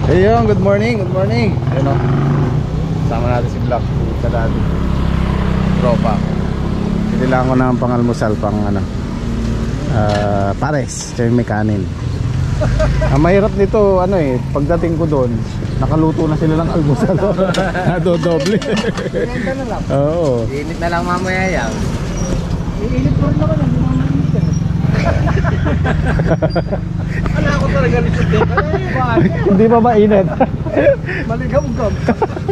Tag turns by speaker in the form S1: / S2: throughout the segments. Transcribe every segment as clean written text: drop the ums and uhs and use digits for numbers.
S1: Ayun, good morning, good morning. Ayun o, sama natin si Black sa dati tropa. Kailangan ko na ang pangalmusal pang ano, pares, tsaka may kanin. Ang mahirap nito, ano eh, pagdating ko doon nakaluto na sila ng almusal. Dodoble.
S2: Init na lang.
S1: Oo.
S2: Init na lang mamaya yan.
S3: Iinit ko rin naman, hindi naman minsan. Wala ako talaga nito din.
S1: Hindi pa mainit.
S3: Maligam-gam.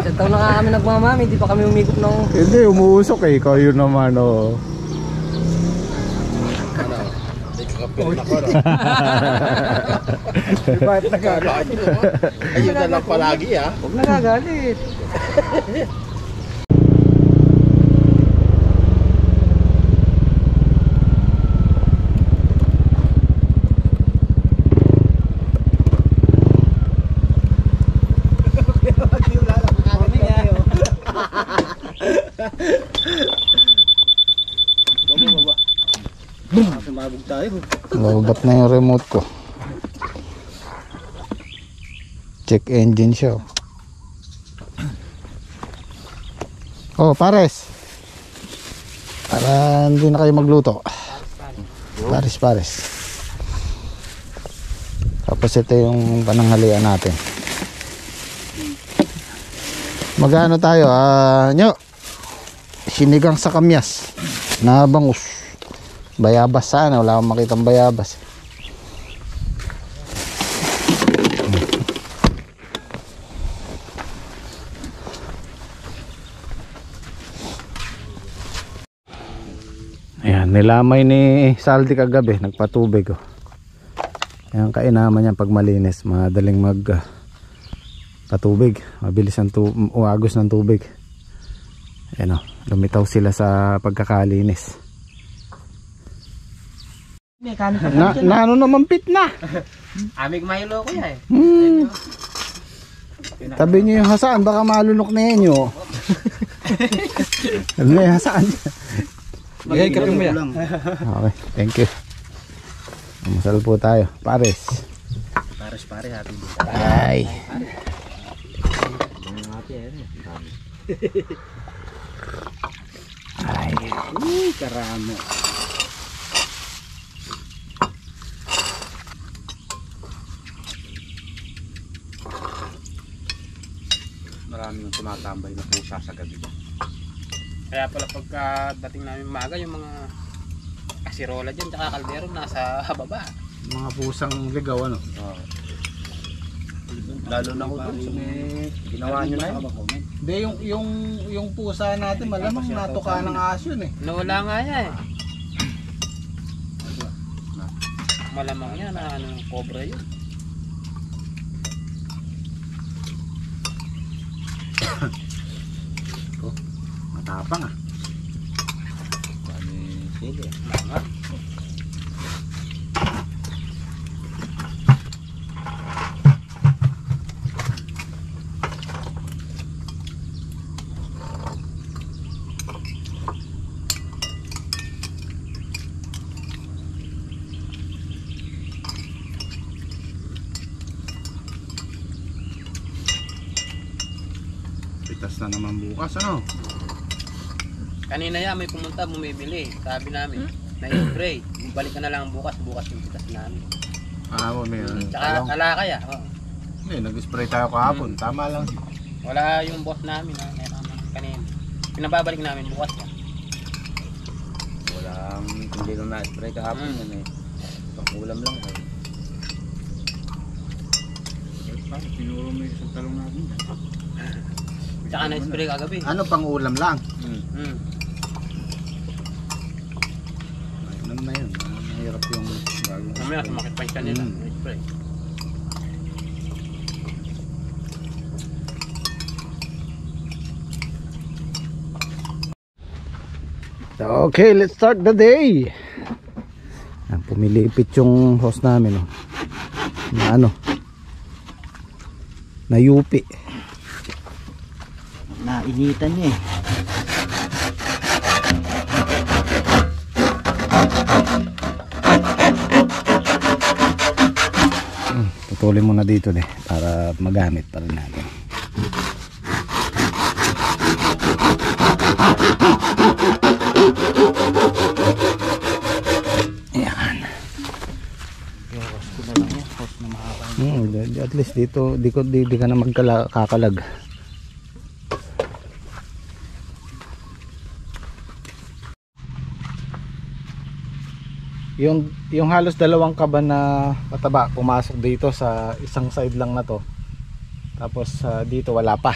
S2: Sa taon na nga kami nagmamami, di pa kami umigop ng...
S1: Hindi, umuusok eh. Kayo naman oh.
S2: Ano? May kakapil na ko, no?
S3: Bakit nagagalit?
S2: Ayun na lang palagi, ha?
S3: Huwag nagagalit. Sumabog tayo.
S1: Lobat na yung remote ko. Check engine siya. Oh, pares. Para hindi na kayo magluto. Pares. Tapos ito yung pananghalian natin. Magano tayo? Nyo. Sinigang sa kamyas. Na bangus. Bayabas sana, wala akong makitang bayabas. Ayan, nilamay ni Saldi kagabi, nagpatubig oh. Ayan, kainaman niya pag malinis, madaling mag patubig, mabilis ang agos ng tubig. Ayan oh, lumitaw sila sa pagkakalinis. Na ano naman pit na.
S2: Amig Milo ko yan,
S1: Tabi niyo yung hasaan, baka malunok na yan yun. Ano na yung hasaan?
S3: Bigay ka mo yan.
S1: Okay, thank you. Masal po tayo, pares.
S2: Pares, happy din.
S1: Ay. Ay.
S3: Karamo.
S2: Maraming tumatambay na pusa sa gabi. Kaya pala pagkadating namin maga, yung mga kasirola dyan tsaka kaldero nasa baba.
S1: Mga pusang ligaw ano?
S2: Oo. Lalo na ko dun sa may ginawa nyo na yun.
S3: Hindi, yung pusa natin malamang natuka ng aso yun eh.
S2: Nawala nga yan eh. Malamang yan na ano, cobra yun.
S1: Matapang ah.
S2: Dami sili. Mga.
S1: Pitas na naman bukas ano?
S2: Kanina yan may pumunta bumibili. Sabi namin, na-spray. Balik ka na lang bukas yung pitas namin.
S1: May
S2: Tsaka kalakay ah. Oo.
S1: Hindi, nag-spray tayo kahapon. Tama lang.
S2: Wala yung boss namin ha. Kanina. Pinababalik namin bukas yan.
S4: Walang hindi nung na-spray kahapon yan eh. Pang-ulam lang kayo.
S3: Tinuro mo yung isang talong natin.
S2: Tsaka na-spray kagabi.
S1: Ano pang ulam lang? Ano na yun? Mahirap yung bagong
S2: Mamaya sumakit pa yung kanila. Na-spray.
S1: Okay, let's start the day. Pumilipit yung host namin oh. Na ano? Na yupi.
S3: Nainitan niya eh.
S1: putulin muna dito para magamit pa rin natin. Ayan. At least dito di ka na magkakalag. Yung halos dalawang kaban na pataba pumasok dito sa isang side lang na to. Tapos dito wala pa.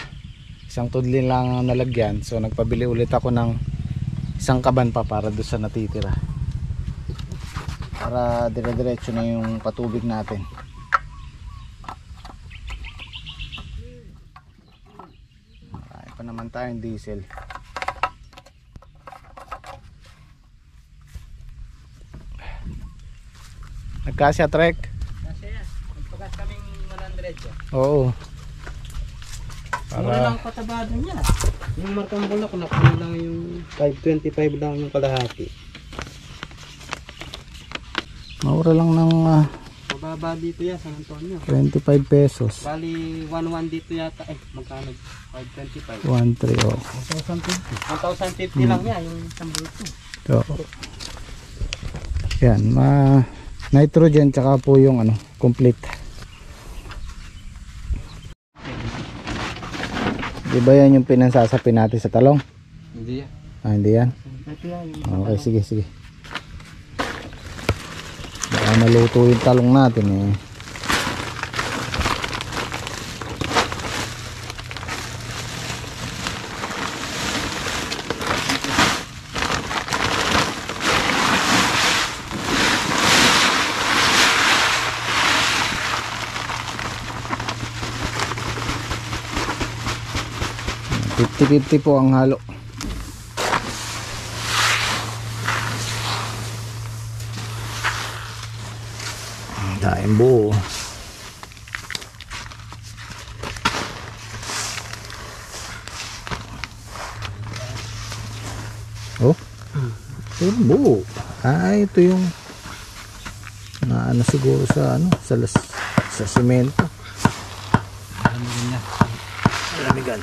S1: Isang tudlin lang nalagyan. So nagpabili ulit ako ng isang kaban pa para doon sa natitira. Para dire-diretso na yung patubig natin. Marami pa naman tayong diesel. Nagkasya trek?
S2: Kasya yan. Magpagas kaming 100.
S1: Oo.
S2: Mura lang patabado niya. Yung markang bulak, nakuha lang yung 525 lang yung kalahati.
S1: Mura lang ng
S2: Mababa dito yan, San Antonio.
S1: 25 pesos.
S2: Bali, 1,1 dito yata. Magkano? 525.
S1: 1.3 oh.
S2: 1,050 lang yan, yung isang bulto.
S1: So, yan, nitrogen tsaka po yung complete. Di ba yan yung pinansasapin natin sa talong?
S2: Hindi yan.
S1: Hindi yan? Okay, sige. Baka maluto yung talong natin eh. $50 po ang halo. Daing buo. Oh, ito yung buo. Ito yung siguro sa sa semento. Malamigan.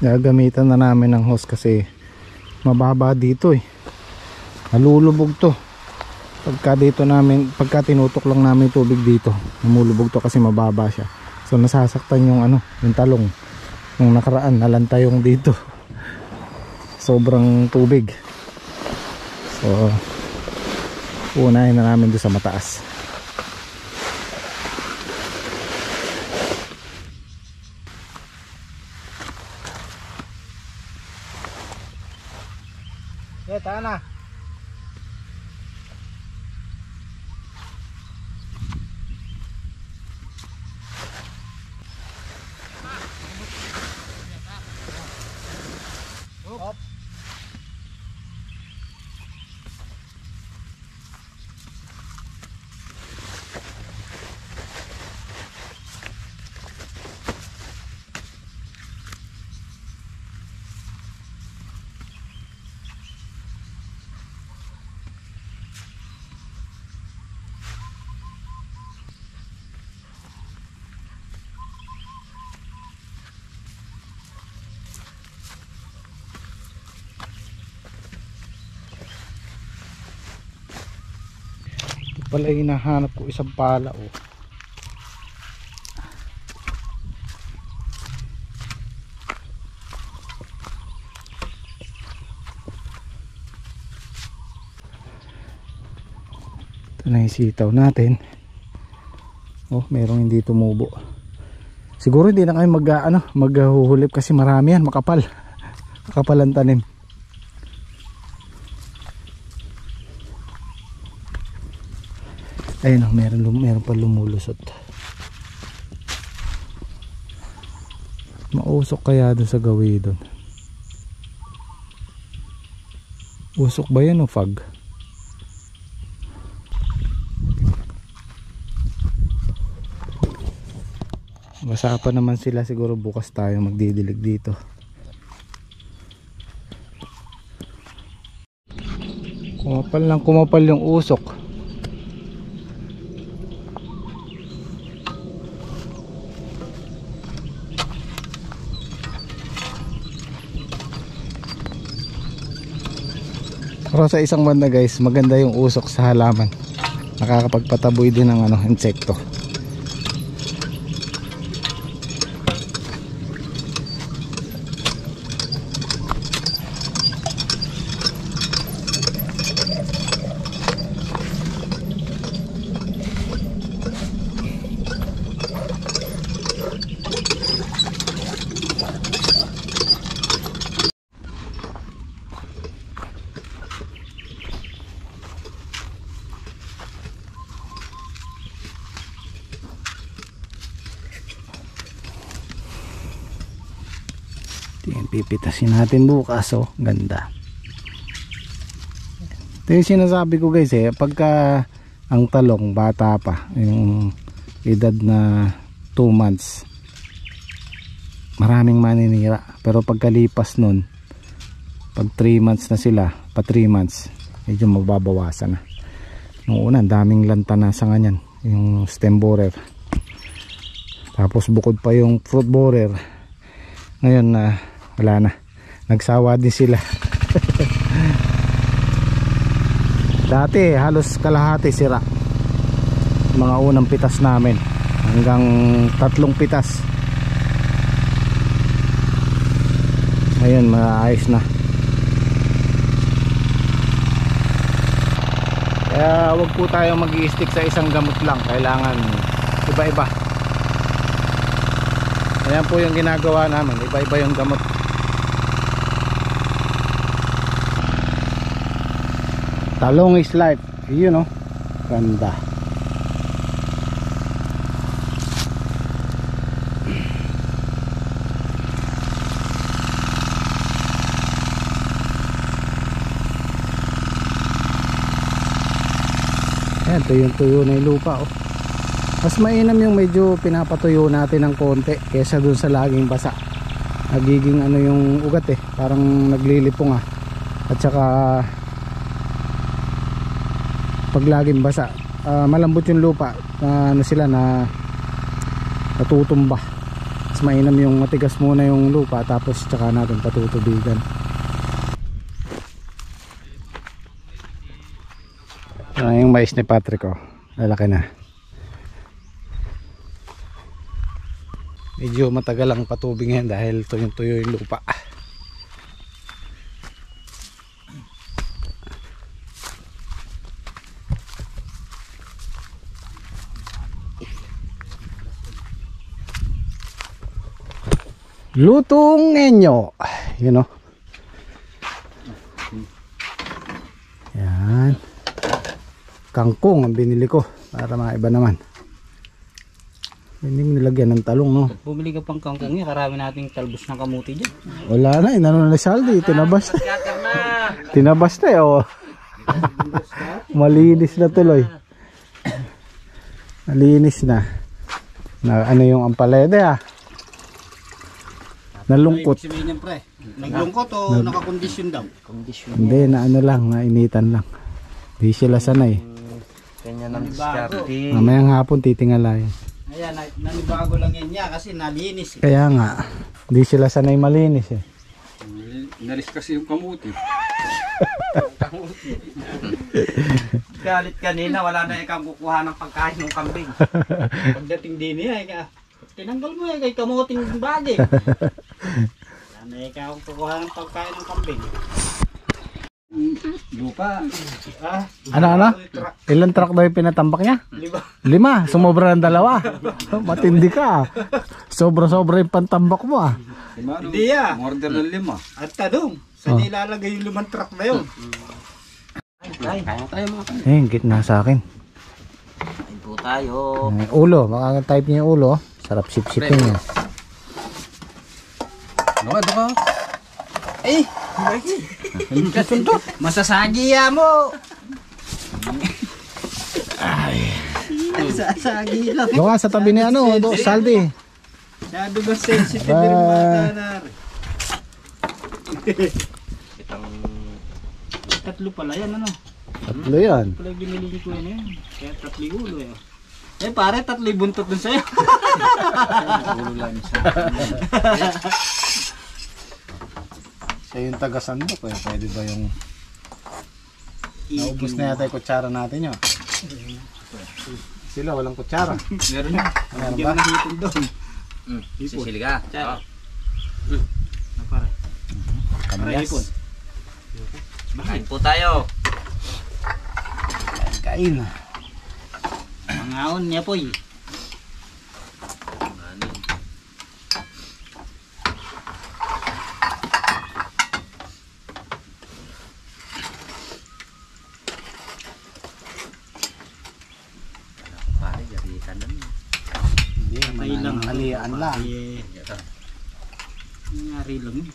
S1: Gagamitan na namin ng hose kasi mababa dito eh. Nalulubog to. Pagka tinutok lang namin tubig dito, namulubog to kasi mababa siya. So nasasaktan yung talong. Nung nakaraan nalanta yung dito. Sobrang tubig. So unahin na namin doon sa mataas. Tahan na. Pala hinahanap ko isang pala oh. Ito na yung sitaw natin. Oh, merong hindi tumubo. Siguro hindi na kayo maghuhulip kasi marami yan, makapal. Makapal ang tanim. Ayun oh, meron pa lumulusot. usok kaya doon sa gawi doon? Usok ba yan o fog? Basa pa naman sila, siguro bukas tayo magdidilig dito. Kumapal yung usok. Pero sa isang banda guys, maganda yung usok sa halaman. Nakakapagpataboy din ng insekto. Pipitasin natin bukas, oh, ganda. Ito yung sinasabi ko guys, pagka ang talong bata pa, yung edad na 2 months, maraming maninira. Pero pagkalipas nun, pag 3 months na sila, pa 3 months, medyo mababawasan na. Noong una, daming lantana sa ganyan, yung stem borer. Tapos bukod pa yung fruit borer. Ngayon wala na, nagsawa din sila. Dati halos kalahati sira, mga unang pitas namin, hanggang 3 pitas. Ngayon maayos na. Kaya wag po tayo mag-i-stick sa isang gamot lang, kailangan iba-iba. Ayan po yung ginagawa namin, iba-iba yung gamot. Talong is life, you know. Ganda. Ayan, tuyo na yung lupa, oh. Mas mainam yung medyo pinapatuyo natin ng konti kesa dun sa laging basa. Nagiging yung ugat parang naglilipong At saka pag laging basa, malambot yung lupa, sila na natutumba. Mas mainam yung matigas muna yung lupa, tapos tsaka natin patutubigan. Yung mais ni Patrick, oh, lalaki na. Medyo matagal ang patubig ngayon dahil tuyong-tuyo yung lupa. Lutong enyo, you know. Yan. Kangkong ang binili ko para maiba naman. Hindi mo nilagyan ng talong, no?
S3: Bumili ka pang kangkong niya, karami nating talbos ng kamuti dyan.
S1: Wala na, inano na saldi, tinabas na. Tinabas na, oh. Malinis na tuloy. Malinis na. Ano yung ampalede, Nalungkot.
S3: Sabihin niyan, pre, naglungkot o nakakondisyon daw? Kondisyon.
S1: Hindi, na ano lang, nainitan lang. Di sila sanay.
S4: Kanya ng diskarte.
S1: Mamayang hapon titingalayan.
S3: Ayan, nanibago lang yan niya kasi nalinis.
S1: Kaya nga, di sila sanay malinis
S2: Nalis kasi yung kamuti.
S3: Galit kanina, wala na ikaw kukuha ng pagkain ng kambing. Pagdating din niya, tinanggal mo kay kamuting bagay. Wala na ikaw kukuha ng pagkain ng kambing.
S2: Lupa.
S1: Ano? Ilan truck daw yung pinatambak niya? 5. Sumobra ng 2. Matindi ka. Sobra-sobra yung pantambak mo
S3: Hindi
S2: Order ng 5.
S3: At tanong, saan ilalagay yung 5 truck na yun?
S2: Kaya tayo mga kanya.
S1: Gitna sa akin.
S3: Kain po tayo.
S1: Ulo, makaka-type niya yung ulo. Sarap sip-sipin niya.
S4: Doka.
S3: Eh, masasagi ya mo. Masasagi lang.
S1: Doon nga sa tabi ni ano, Saldi.
S3: Masyado ba sensitive yung bata na.
S4: Itang...
S3: Tatlo pala yan ano.
S1: Tatlo yan.
S3: Pala binili ko yun. Kaya 3 ulo eh. Eh pare, 3 buntot dun sa'yo.
S4: Ulo lang siya.
S1: Siya yung taga-sandok eh. Pwede ba yung... Naubos na yata yung kutsara natin yun. Sila walang kutsara.
S4: Meron na.
S1: Meron
S3: Hindi
S1: ba?
S3: mo nahitin doon.
S4: Sisili ka.
S2: Tsaka.
S3: Na pare. Pare, hipon.
S4: Kain po tayo.
S1: Kain.
S3: Mangaon niya po eh.
S4: Ano? Pare, yaritan na.
S1: Hindi,
S3: Patay lang.
S1: malian lang.
S3: Eh, nangyari lang yun.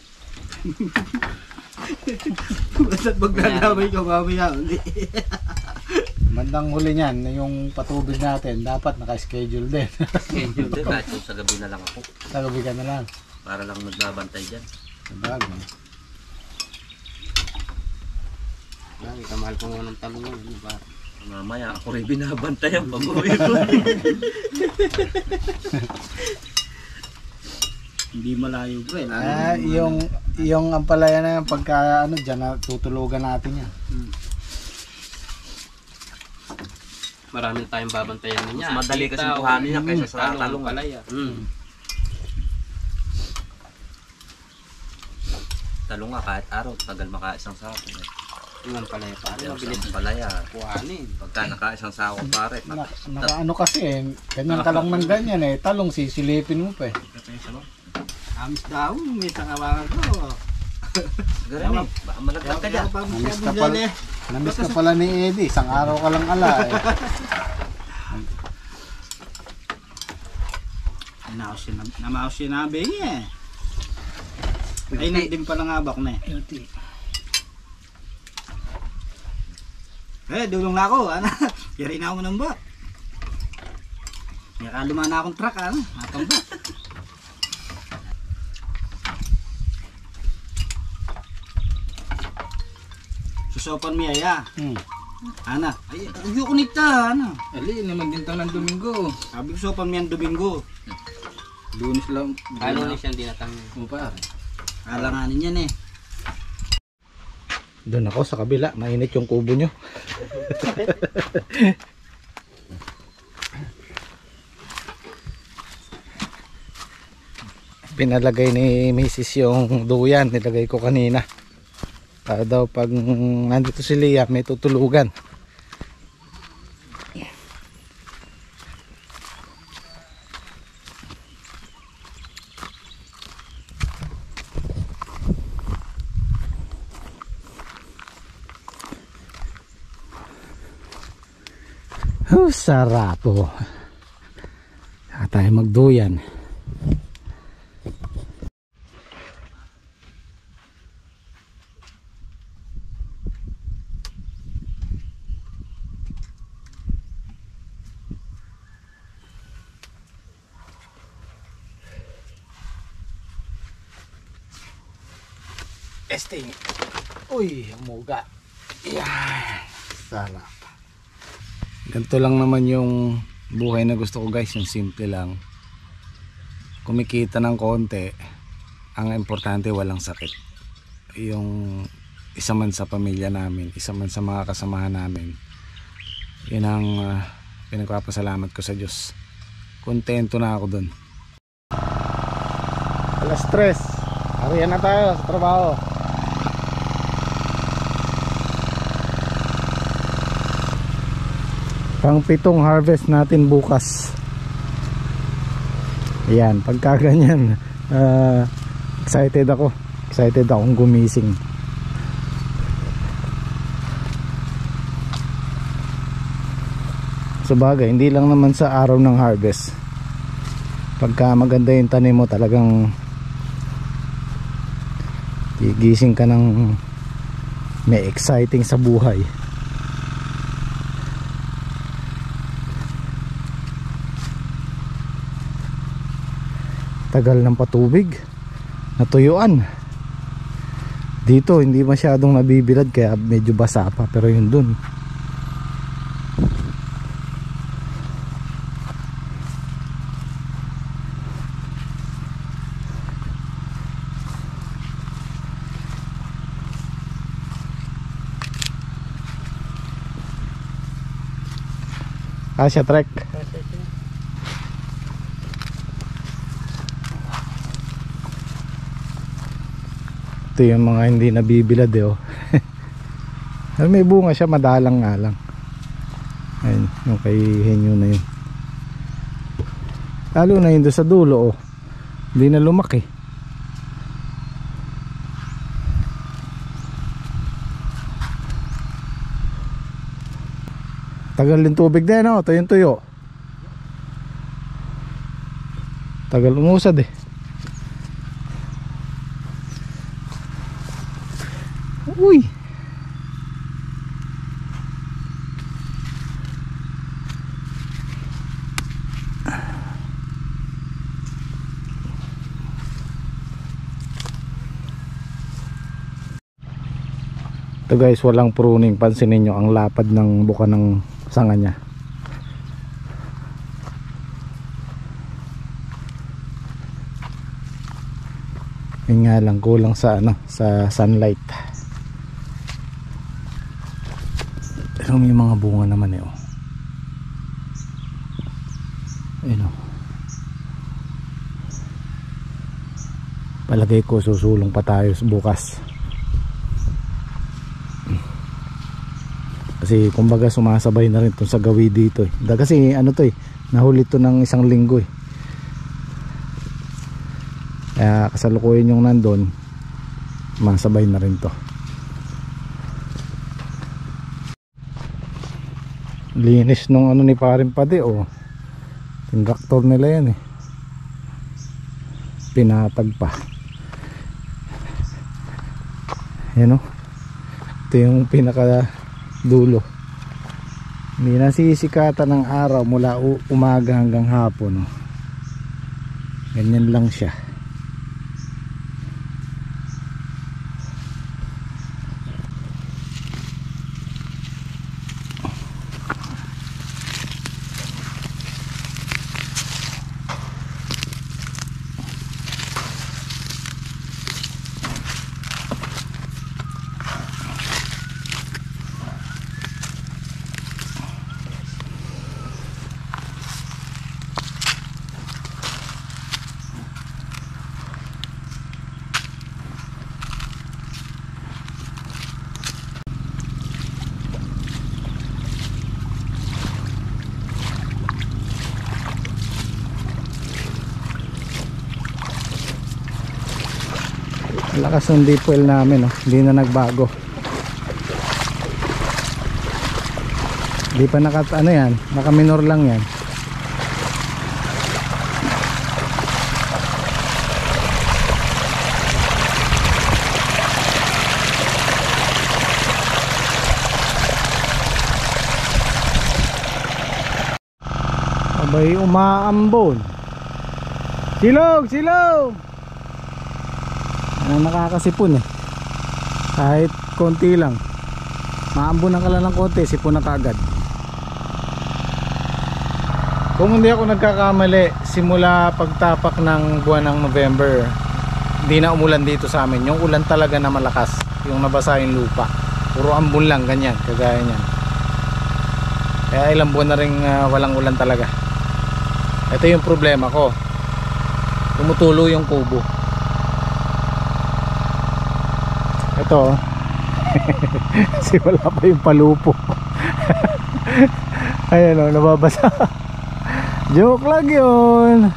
S3: Basta't magdadamay ka mamaya ulit.
S1: Bandang huli niyan, yung patubig natin, dapat naka-schedule din.
S4: Schedule din. Kahit kung sa gabi na lang ako.
S1: Tagabi ka na lang.
S4: Para lang magbabantay dyan.
S1: Sabagay.
S2: Lagi kamahal ko nga ng talong yun. Ano ba?
S4: Mamaya ako rin binabantay ang pag-uwi ko.
S3: Hindi malayo bro.
S1: Yung ampalaya na yan, pagka ano, dyan na tutulugan natin yan.
S2: Marami tayong babantayan niya.
S4: Mas madali kasi kuhanin niya kaysa sa talong.
S2: Palaya.
S4: Talong nga kahit araw, tagal makaisang sako.
S2: Yung palaya pare. Mabilis
S4: Mabilis palaya.
S2: kuhanin.
S4: Pagka nakaisang sako pare.
S1: Nakaano kasi eh, ganyan ka lang man ganyan eh, talong sisilipin mo pa eh.
S3: Amis daw, may tangawangan ko.
S4: Ganun eh. Baka malaglag ka dyan.
S1: Namiss ka pala ni Eddie, isang araw ka lang ala eh.
S3: Namaos sinabi niya eh. Ay, nagdim pala nga bak na eh. Eh, dulong na ako, ano? Yari na ako ng bak. Nakaluma na akong truck, ano? Atang bak. Susopan mo yaya. Ana, ay, agyo ko nita, ano?
S2: Ali, naman din tayo ng Domingo.
S3: Sabi ko susopan mo yan Domingo.
S2: Lunes lang. Lunes yan dinatang mo pa.
S3: Alanganin yan eh.
S1: Doon ako sa kabila, mainit yung kubo nyo. Pinalagay ni Mrs. yung duyan, nilagay ko kanina. Para daw pag nandito si Leah, may tutulugan. Sarap po. Saka tayo magduyan. Testing. Uy, umuga. Yan. Sarap. Ganito lang naman yung buhay na gusto ko guys, yung simple lang. Kumikita ng konti, ang importante walang sakit. Yung isa man sa pamilya namin, isa man sa mga kasamahan namin, yun ang pinagpapasalamat ko sa Diyos. Kontento na ako dun. Alas 3, harian na tayo sa trabaho. Pang 7 harvest natin bukas. Ayan, pagka ganyan, excited akong gumising. Sabagay, hindi lang naman sa araw ng harvest. Pagka maganda yung tanim mo, talagang gigising ka ng may exciting sa buhay. Tagal ng patubig, natuyuan. Dito hindi masyadong nabibilad kaya medyo basa pa, pero yun dun Asya trek. Ito yung mga hindi nabibilad oh. May bunga siya, madalang nga lang. Ayun, yung kay Henyo na yun. Lalo na yun doon sa dulo oh. Hindi na lumaki. Tagal din tubig din oh, ito yung tuyo. Tagal umusad eh. Uy. Ito guys, walang pruning. Pansinin nyo ang lapad ng buka ng sanga nya. Yun nga lang, kulang sa ano, sa sunlight. Pero may mga bunga naman eh oh. Ayun oh. Palagay ko susulong pa tayo bukas. Kasi kumbaga sumasabay na rin to sa gawi dito eh. Kasi ano to eh, nahuli to ng isang linggo eh. Kaya kasalukuyan yung nandun, masabay na rin to. Linis nung ano ni Paring Pade oh. Traktor nila yan eh. Pinatag pa. Yan oh. Ito yung pinaka dulo. Hindi nasisikatan ng araw mula umaga hanggang hapon oh. Ganyan lang siya. Lakas ng deep well namin oh. Hindi na nagbago. Hindi pa ano yan, naka minor lang yan. Abay umaambon. Silog, silog. Nakakasipon eh. Kahit konti lang, maambunan ka lang ng konti, sipon na kaagad. Kung hindi ako nagkakamali, simula pagtapak ng buwan ng November, hindi na umulan dito sa amin. Yung ulan talaga na malakas, yung nabasa yung lupa. Puro ambon lang, ganyan, kagaya nyan. Kaya ilang buwan na rin walang ulan talaga. Ito yung problema ko, tumutulo yung kubo. Ito kasi wala pa yung palupo. Ayan o, nababasa. Joke lang yun.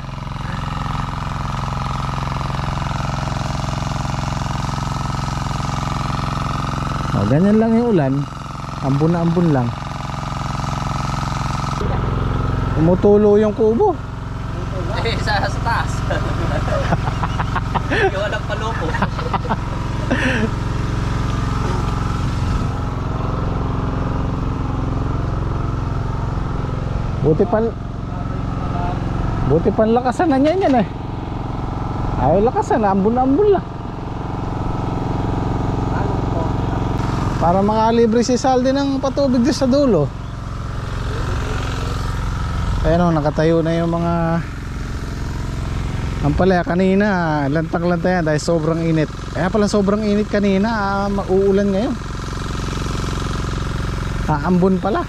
S1: O, ganyan lang yung ulan. Ambon na ambon lang. Tumutulo yung kubo.
S4: Eh, sa taas. Yung walang palupo.
S1: Buti pan lakasan na niyan yan eh. Ay lakasan, ambon-ambon lang. Para makalibre si Saldi ng patubig din sa dulo. Ayan o, nakatayo na yung mga ang palaya kanina, lantang-lantang yan dahil sobrang init. Kaya pala sobrang init kanina, mauulan ngayon. Aambon pala.